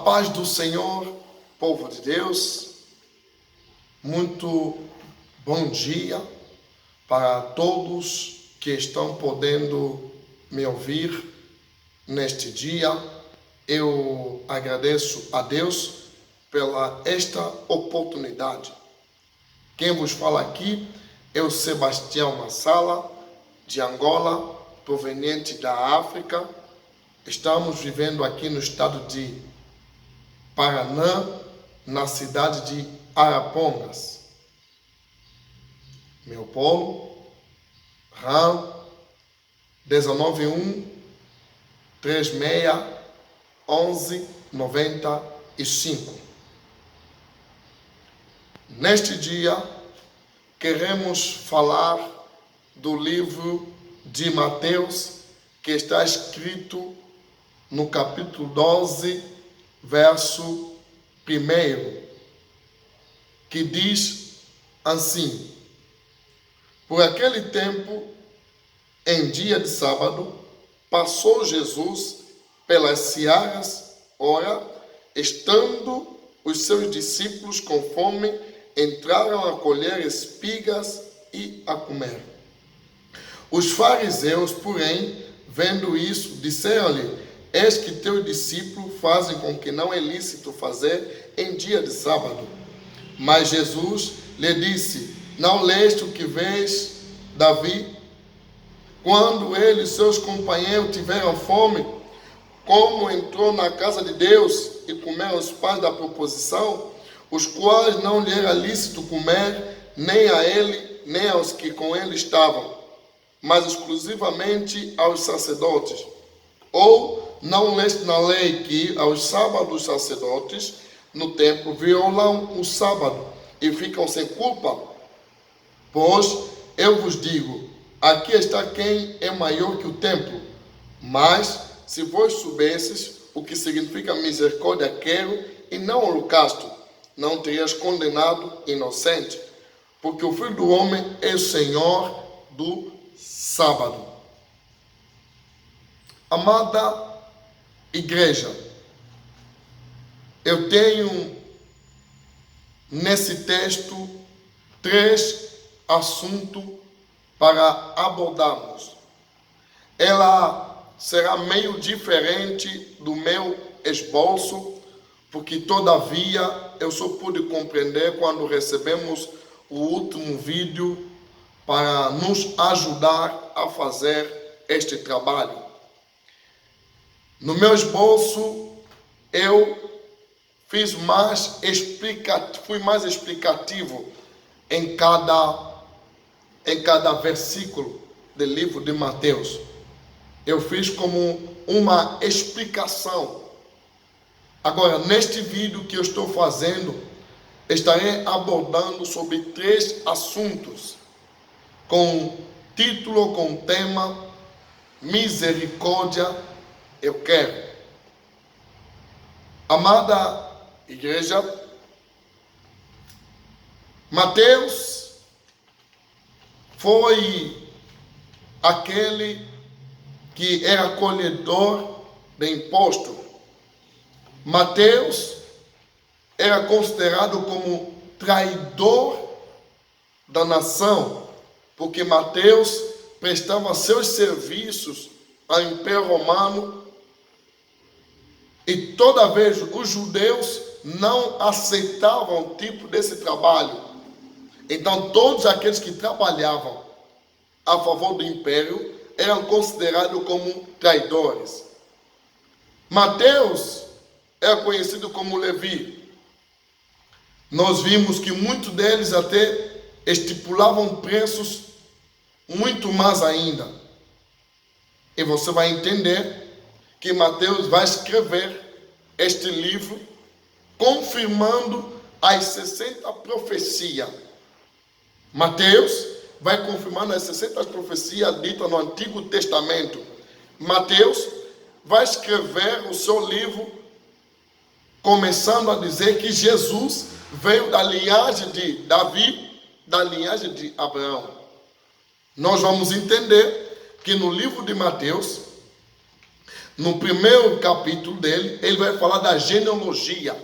paz do Senhor, povo de Deus, muito bom dia para todos que estão podendo me ouvir neste dia. Eu agradeço a Deus pela esta oportunidade. Quem vos fala aqui é o Sebastião Massala, de Angola, proveniente da África. Estamos vivendo aqui no estado de Paraná, na cidade de Arapongas. Meu polo, RAM 191 36 11 95. Neste dia, queremos falar do livro de Mateus, que está escrito no capítulo 12, verso 1, que diz assim: por aquele tempo, em dia de sábado, passou Jesus pelas searas, ora, estando os seus discípulos com fome, entraram a colher espigas e a comer. Os fariseus, porém, vendo isso, disseram-lhe: eis que teus discípulos fazem com que não é lícito fazer em dia de sábado. Mas Jesus lhe disse: não leste o que vês, Davi? Quando ele e seus companheiros tiveram fome, como entrou na casa de Deus e comeram os pães da proposição, os quais não lhe era lícito comer, nem a ele, nem aos que com ele estavam, mas exclusivamente aos sacerdotes. Ou não leste na lei que aos sábados os sacerdotes no templo violam o sábado e ficam sem culpa? Pois eu vos digo, aqui está quem é maior que o templo. Mas se vós soubesses o que significa misericórdia quero e não holocausto, não terias condenado inocente, porque o Filho do Homem é o Senhor do sábado. Amada igreja, eu tenho nesse texto 3 assuntos para abordarmos. Ela será meio diferente do meu esboço, porque todavia eu só pude compreender quando recebemos o último vídeo para nos ajudar a fazer este trabalho. No meu esboço eu fui mais explicativo em cada versículo do livro de Mateus. Eu fiz como uma explicação. Agora, neste vídeo que eu estou fazendo, estarei abordando sobre 3 assuntos, com título, com tema: misericórdia eu quero. Amada igreja, Mateus foi aquele que era colhedor de imposto. Mateus era considerado como traidor da nação, porque Mateus prestava seus serviços ao Império Romano e toda vez os judeus não aceitavam o tipo desse trabalho. Então todos aqueles que trabalhavam a favor do Império eram considerados como traidores. Mateus era conhecido como Levi. Nós vimos que muitos deles até estipulavam preços muito mais ainda. E você vai entender que Mateus vai escrever este livro confirmando as 60 profecias. Mateus vai confirmando as 60 profecias ditas no Antigo Testamento. Mateus vai escrever o seu livro começando a dizer que Jesus veio da linhagem de Davi, da linhagem de Abraão. Nós vamos entender que no livro de Mateus No primeiro capítulo dele, ele vai falar da genealogia.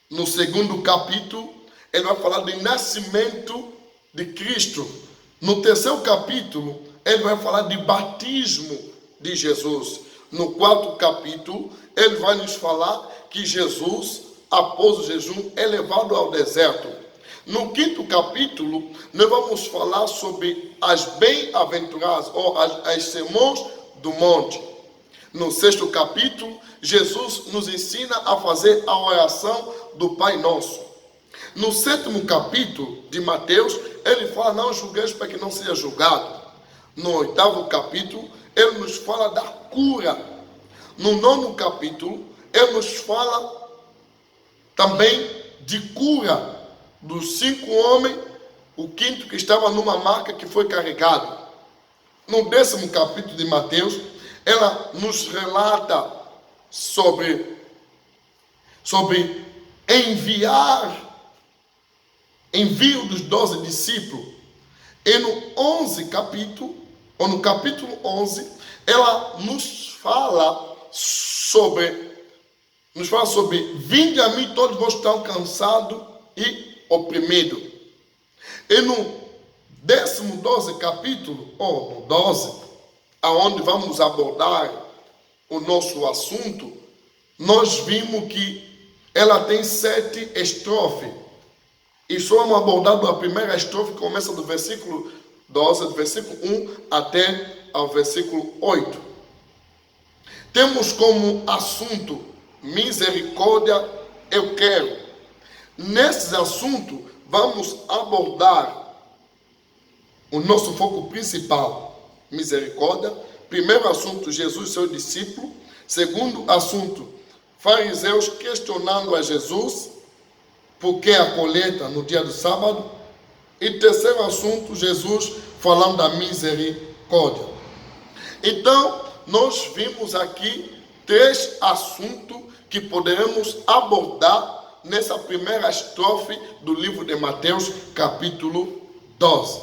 No segundo capítulo, ele vai falar do nascimento de Cristo. No terceiro capítulo, ele vai falar de batismo de Jesus. No quarto capítulo, ele vai nos falar que Jesus, após o jejum, é levado ao deserto. No quinto capítulo, nós vamos falar sobre as bem-aventuradas, ou as sermões do monte. No sexto capítulo, Jesus nos ensina a fazer a oração do Pai Nosso. No sétimo capítulo de Mateus, ele fala, não julgueis para que não seja julgado. No oitavo capítulo, ele nos fala da cura. No nono capítulo, ele nos fala também de cura dos 5 homens, o quinto que estava numa maca que foi carregado. No 10º capítulo de Mateus, ela nos relata sobre envio dos 12 discípulos. E no 11 capítulo, ou no capítulo 11, ela nos fala sobre vinde a mim todos vós estão cansados e oprimidos. E no 12º capítulo, ou no 12, aonde vamos abordar o nosso assunto, nós vimos que ela tem 7 estrofes. E só vamos abordar a primeira estrofe, que começa do versículo 12, do versículo 1 até ao versículo 8. Temos como assunto misericórdia, eu quero. Nesse assunto, vamos abordar o nosso foco principal, misericórdia. Primeiro assunto, Jesus e seu discípulo. Segundo assunto, fariseus questionando a Jesus por que a colheita no dia do sábado. E terceiro assunto, Jesus falando da misericórdia. Então, nós vimos aqui 3 assuntos que poderemos abordar nessa primeira estrofe do livro de Mateus, capítulo 12.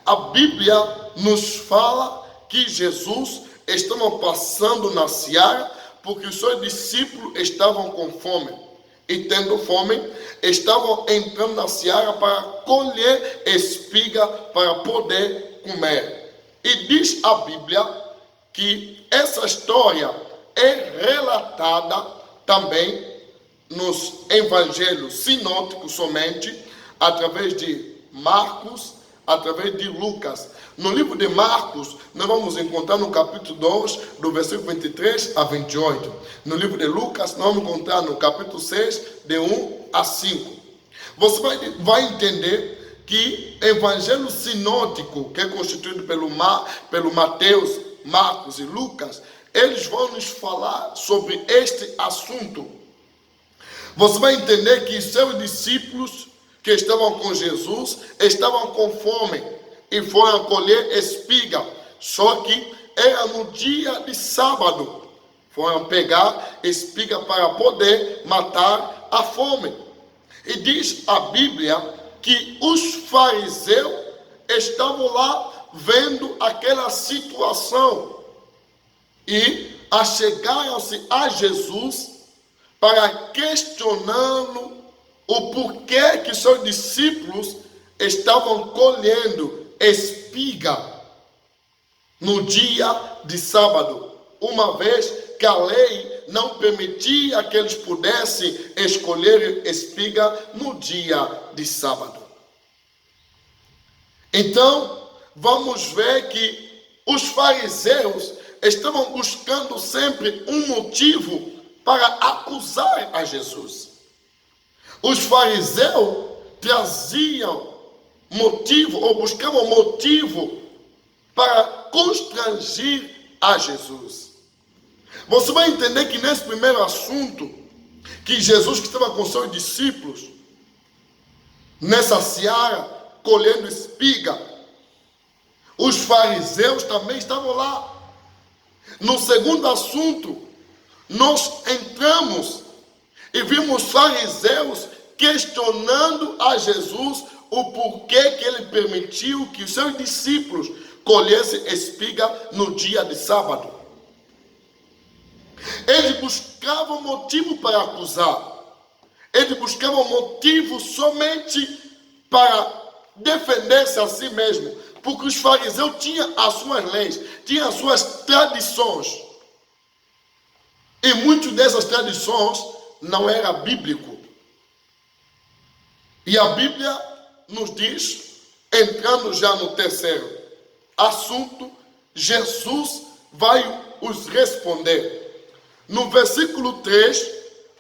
A Bíblia nos fala que Jesus estava passando na seara porque os seus discípulos estavam com fome. E tendo fome, estavam entrando na seara para colher espiga para poder comer. E diz a Bíblia que essa história é relatada também nos evangelhos sinóticos somente, através de Marcos, através de Lucas. No livro de Marcos, nós vamos encontrar no capítulo 2, do versículo 23 a 28. No livro de Lucas, nós vamos encontrar no capítulo 6, de 1 a 5. Você vai entender que evangelho sinótico, que é constituído pelo Mateus, Marcos e Lucas, eles vão nos falar sobre este assunto. Você vai entender que seus discípulos que estavam com Jesus estavam com fome e foram colher espiga, só que era no dia de sábado. Foram pegar espiga para poder matar a fome. E diz a Bíblia que os fariseus estavam lá vendo aquela situação e achegaram-se a Jesus para questioná-lo o porquê que seus discípulos estavam colhendo espiga no dia de sábado, uma vez que a lei não permitia que eles pudessem escolher espiga no dia de sábado. Então, vamos ver que os fariseus estavam buscando sempre um motivo para acusar a Jesus. Os fariseus traziam motivo, ou buscavam motivo para constrangir a Jesus. Você vai entender que nesse primeiro assunto, que Jesus que estava com seus discípulos, nessa seara, colhendo espiga, os fariseus também estavam lá. No segundo assunto, nós entramos e vimos fariseus questionando a Jesus o porquê que ele permitiu que os seus discípulos colhessem espiga no dia de sábado. Eles buscavam motivo para acusar. Eles buscavam motivo somente para defender-se a si mesmo. Porque os fariseus tinham as suas leis, tinham as suas tradições. E muitas dessas tradições não era bíblico. E a Bíblia nos diz, entrando já no terceiro assunto, Jesus vai os responder. No versículo 3,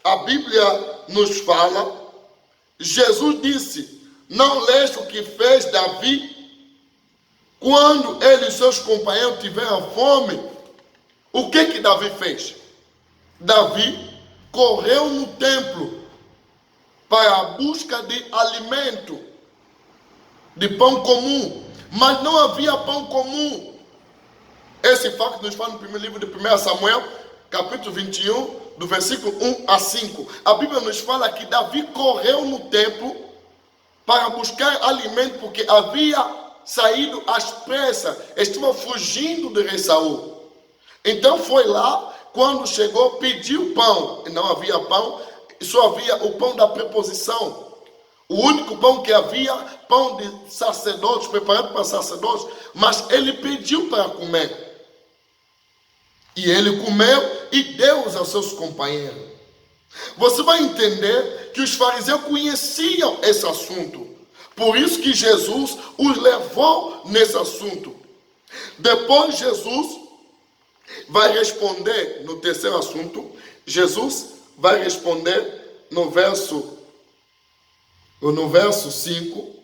a Bíblia nos fala, Jesus disse, não lês o que fez Davi quando ele e seus companheiros tiveram fome? O que Davi fez? Davi correu no templo para a busca de alimento, de pão comum, mas não havia pão comum. Esse facto nos fala no primeiro livro de 1 Samuel, capítulo 21, do versículo 1 a 5. A Bíblia nos fala que Davi correu no templo para buscar alimento, porque havia saído às pressas, estava fugindo do rei Saul. Então foi lá, quando chegou, pediu pão, e não havia pão, só havia o pão da preposição. O único pão que havia, pão de sacerdotes, preparado para sacerdotes, mas ele pediu para comer. E ele comeu e deu aos seus companheiros. Você vai entender que os fariseus conheciam esse assunto. Por isso que Jesus os levou nesse assunto. Depois Jesus vai responder no terceiro assunto. Jesus vai responder no verso 5.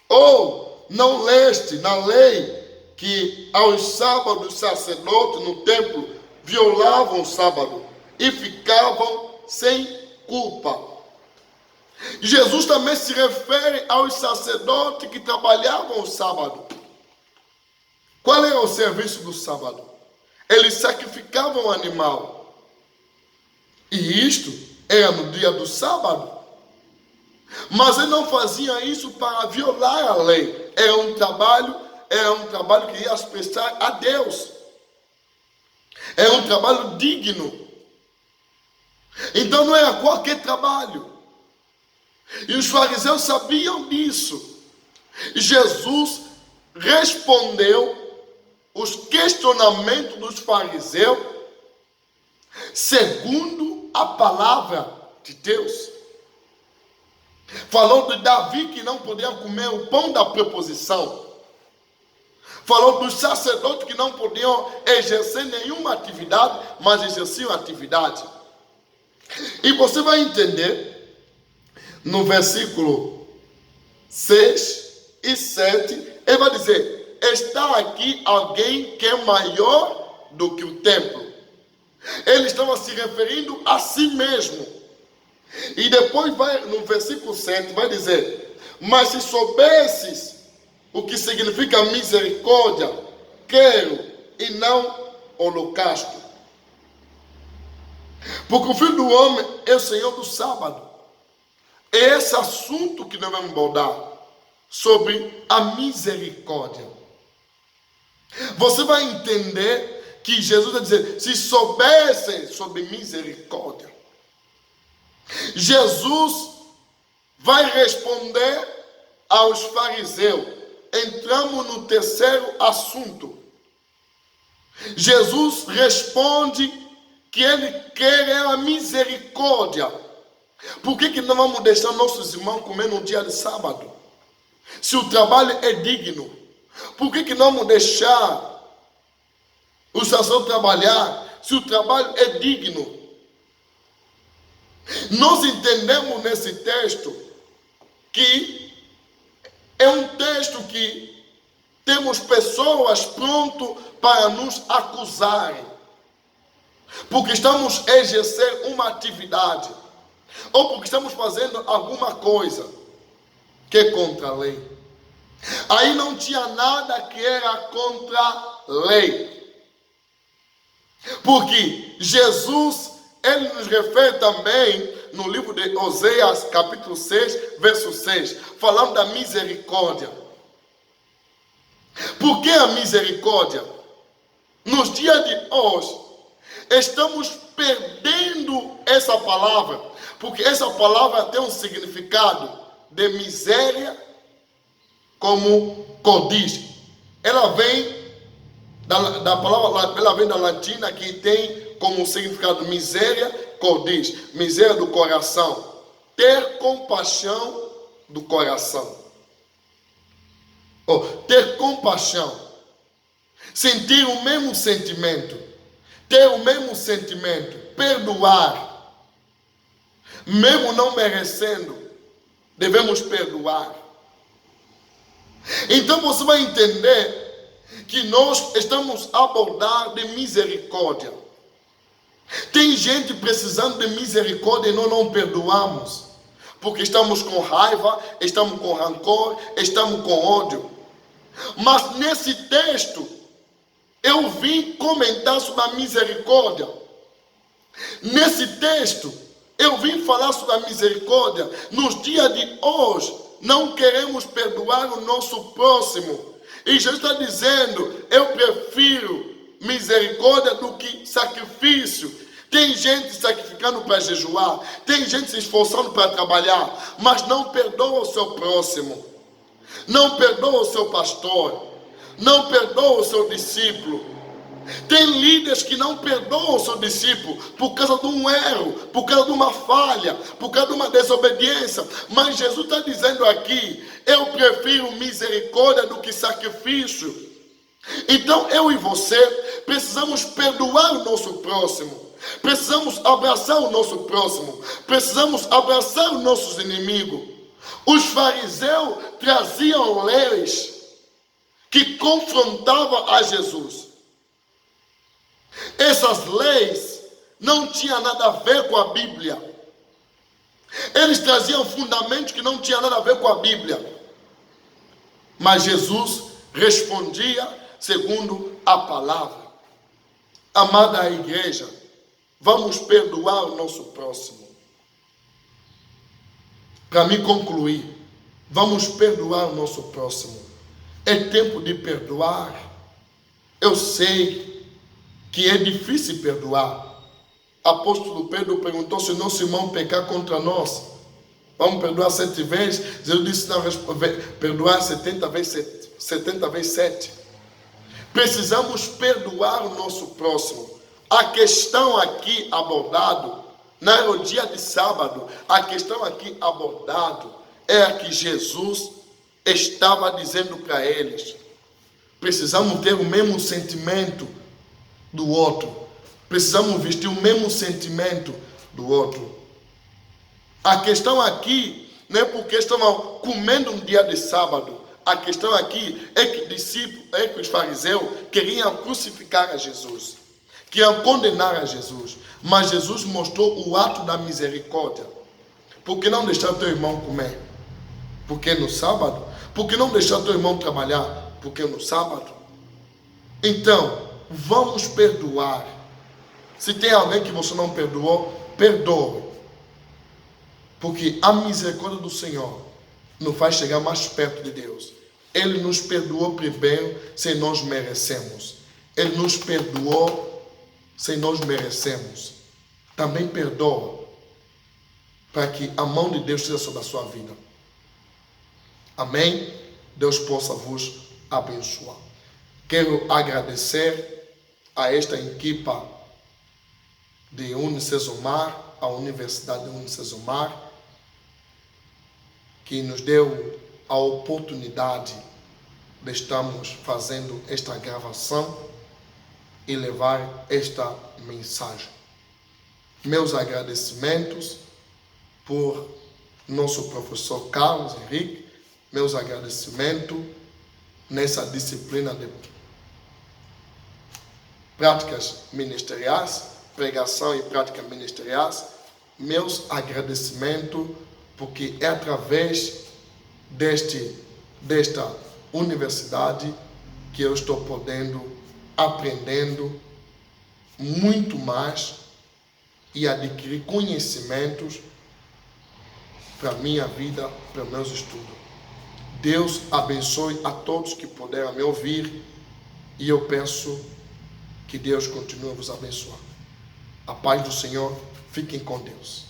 Ou não leste na lei que aos sábados sacerdotes no templo violavam o sábado e ficavam sem culpa? Jesus também se refere aos sacerdotes que trabalhavam o sábado. Qual era o serviço do sábado? Eles sacrificavam um animal. E isto era no dia do sábado. Mas eles não faziam isso para violar a lei. Era um trabalho que ia prestar a Deus. Era um trabalho digno. Então não era qualquer trabalho. E os fariseus sabiam disso. Jesus respondeu os questionamentos dos fariseus segundo a palavra de Deus. Falou de Davi que não podia comer o pão da preposição. Falou dos sacerdotes que não podiam exercer nenhuma atividade, mas exerciam atividade. E você vai entender no versículo 6 e 7, ele vai dizer, está aqui alguém que é maior do que o templo. Ele estava se referindo a si mesmo. E depois vai, no versículo 7, vai dizer, mas se soubesses o que significa misericórdia, quero e não holocausto. Porque o Filho do Homem é o Senhor do sábado. É esse assunto que nós vamos abordar, sobre a misericórdia. Você vai entender que Jesus vai dizer, se soubessem sobre misericórdia. Jesus vai responder aos fariseus. Entramos no terceiro assunto. Jesus responde que ele quer a misericórdia. Por que não vamos deixar nossos irmãos comer no dia de sábado? Se o trabalho é digno. Por que não vamos deixar os sacerdotes trabalhar? Se o trabalho é digno. Nós entendemos nesse texto que é um texto que temos pessoas prontas para nos acusarem. Porque estamos a exercer uma atividade. Ou porque estamos fazendo alguma coisa que é contra a lei. Aí não tinha nada que era contra a lei. Porque Jesus, ele nos refere também no livro de Oséias, capítulo 6, verso 6, falando da misericórdia. Por que a misericórdia? Nos dias de hoje, estamos perdendo essa palavra, porque essa palavra tem um significado de miséria como codiz. Ela vem da palavra, ela vem da latina, que tem como significado miséria, codiz, miséria do coração, ter compaixão do coração, ter compaixão, sentir o mesmo sentimento, ter o mesmo sentimento, perdoar, mesmo não merecendo, devemos perdoar. Então você vai entender que nós estamos a abordar de misericórdia. Tem gente precisando de misericórdia e nós não perdoamos, porque estamos com raiva, estamos com rancor, estamos com ódio. Mas nesse texto, eu vim comentar sobre a misericórdia. Nesse texto, eu vim falar sobre a misericórdia. Nos dias de hoje, não queremos perdoar o nosso próximo. E Jesus está dizendo, eu prefiro misericórdia do que sacrifício. Tem gente sacrificando para jejuar, tem gente se esforçando para trabalhar, mas não perdoa o seu próximo, não perdoa o seu pastor, não perdoa o seu discípulo. Tem líderes que não perdoam o seu discípulo por causa de um erro, por causa de uma falha, por causa de uma desobediência. Mas Jesus está dizendo aqui, eu prefiro misericórdia do que sacrifício. Então eu e você precisamos perdoar o nosso próximo, precisamos abraçar o nosso próximo, precisamos abraçar os nossos inimigos. Os fariseus traziam leis que confrontavam a Jesus. Essas leis não tinham nada a ver com a Bíblia. Eles traziam fundamentos que não tinham nada a ver com a Bíblia. Mas Jesus respondia segundo a palavra. Amada igreja, vamos perdoar o nosso próximo. Para me concluir, vamos perdoar o nosso próximo. É tempo de perdoar. Eu sei que é difícil perdoar. Apóstolo Pedro perguntou se nosso irmão pecar contra nós, vamos perdoar 7 vezes? Jesus disse, não, perdoar 70 vezes 7. Precisamos perdoar o nosso próximo. A questão aqui abordado, não era o dia de sábado, a questão aqui abordado é a que Jesus estava dizendo para eles. Precisamos ter o mesmo sentimento do outro. Precisamos vestir o mesmo sentimento do outro. A questão aqui não é porque estavam comendo um dia de sábado. A questão aqui é que os fariseus queriam crucificar a Jesus, queriam condenar a Jesus. Mas Jesus mostrou o ato da misericórdia. Por que não deixar teu irmão comer? Porque no sábado? Por que não deixar teu irmão trabalhar? Porque no sábado? Então, vamos perdoar. Se tem alguém que você não perdoou, perdoe. Porque a misericórdia do Senhor nos faz chegar mais perto de Deus. Ele nos perdoou primeiro sem nós merecemos. Ele nos perdoou sem nós merecemos. Também perdoa para que a mão de Deus seja sobre a sua vida. Amém? Deus possa vos abençoar. Quero agradecer a esta equipa de Unicesumar, a Universidade de Unicesumar, que nos deu a oportunidade de estarmos fazendo esta gravação e levar esta mensagem. Meus agradecimentos por nosso professor Carlos Henrique, meus agradecimentos nessa disciplina de práticas ministeriais, pregação e práticas ministeriais, meus agradecimentos, porque é através desta universidade que eu estou podendo, aprendendo muito mais e adquirir conhecimentos para a minha vida, para os meus estudos. Deus abençoe a todos que puderam me ouvir e eu peço que Deus continue a vos abençoar. A paz do Senhor. Fiquem com Deus.